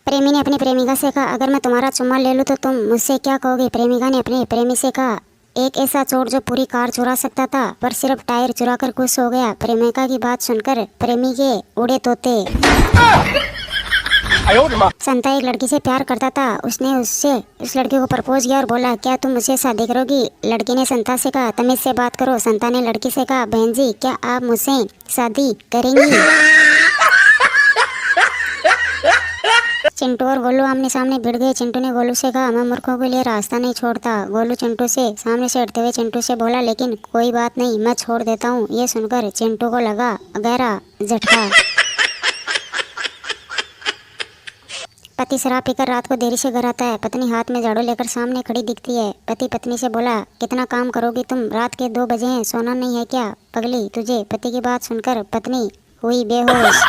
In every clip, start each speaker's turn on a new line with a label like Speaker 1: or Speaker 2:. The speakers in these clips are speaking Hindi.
Speaker 1: प्रेमी ने अपनी प्रेमिका से कहा, अगर मैं तुम्हारा चुम्मा ले लूं तो तुम मुझसे क्या कहोगे? प्रेमिका ने अपने प्रेमी से कहा, एक ऐसा चोर जो पूरी कार चुरा सकता था पर सिर्फ टायर चुरा कर खुश हो गया। प्रेमिका की बात सुनकर प्रेमी के उड़े तोते। संता एक लड़की से प्यार करता था। उसने उससे उस लड़की को प्रपोज किया और बोला, क्या तुम मुझसे शादी करोगी? लड़की ने संता से कहा, तमीज से बात करो। संता ने लड़की से कहा, बहन जी क्या आप मुझसे शादी करेंगी? चिंटू और गोलू आमने सामने भिड़ गए। चिंटू ने गोलू से कहा, मैं मूर्खों के लिए रास्ता नहीं छोड़ता। गोलू चिंटू से सामने से हटते हुए चिंटू से बोला, लेकिन कोई बात नहीं, मैं छोड़ देता हूँ। ये सुनकर चिंटू को लगा गहरा झटका। पति शराब पीकर रात को देरी से घर आता है। पत्नी हाथ में झाड़ू लेकर सामने खड़ी दिखती है। पति पत्नी से बोला, कितना काम करोगी तुम? रात के 2 बजे हैं, सोना नहीं है क्या पगली तुझे? पति की बात सुनकर पत्नी हुई बेहोश।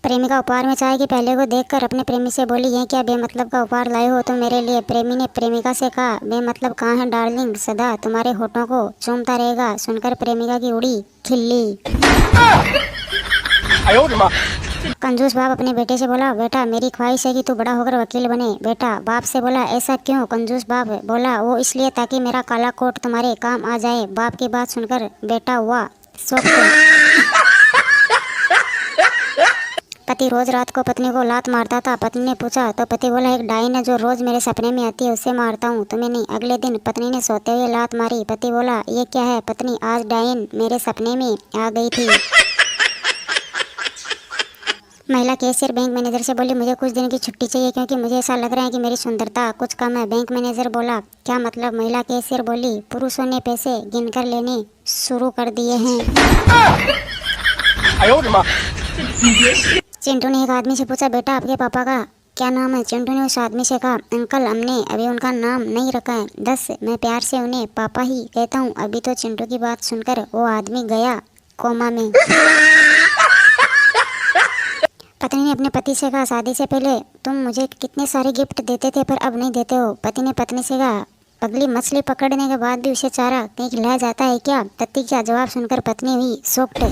Speaker 1: प्रेमिका उपहार में चाय के प्याले को देखकर अपने प्रेमी से बोली, ये क्या बेमतलब का उपहार लाए हो तुम मेरे लिए? प्रेमी ने प्रेमिका से कहा, बेमतलब कहाँ है डार्लिंग, सदा तुम्हारे होठों को चूमता रहेगा। सुनकर प्रेमिका की उड़ी खिल्ली। कंजूस बाप अपने बेटे से बोला, बेटा मेरी ख्वाहिश है कि तू बड़ा होकर वकील बने। बेटा बाप से बोला, ऐसा क्यों? कंजूस बाप बोला, वो इसलिए ताकि मेरा काला कोट तुम्हारे काम आ जाए। बाप की बात सुनकर बेटा हुआ शौक। पति रोज रात को पत्नी को लात मारता था। पत्नी ने पूछा तो पति बोला, एक डाइन है जो रोज मेरे सपने में आती है, उससे मारता हूँ, तुम्हें नहीं। अगले दिन पत्नी ने सोते हुए लात मारी। पति बोला, ये क्या है? पत्नी, आज डाइन मेरे सपने में आ गई थी। महिला कैशियर बैंक मैनेजर से बोली, मुझे कुछ दिन की छुट्टी चाहिए क्योंकि मुझे ऐसा लग रहा है कि मेरी सुंदरता कुछ कम है। बैंक मैनेजर बोला, क्या मतलब? महिला कैशियर बोली, पुरुषों ने पैसे गिनकर लेने शुरू कर दिए हैं। चिंटू ने एक आदमी से पूछा, बेटा आपके पापा का क्या नाम है? चिंटू ने उस आदमी से कहा, अंकल हमने अभी उनका नाम नहीं रखा है, बस मैं प्यार से उन्हें पापा ही कहता हूँ। अभी तो चिंटू की बात सुनकर वो आदमी गया कोमा में। पत्नी ने अपने पति से कहा, शादी से पहले तुम मुझे कितने सारे गिफ्ट देते थे पर अब नहीं देते हो। पति ने पत्नी से कहा, पगली मछली पकड़ने के बाद भी उसे चारा कहीं खिलाया जाता है क्या? पति का जवाब सुनकर पत्नी हुई शॉक्ड।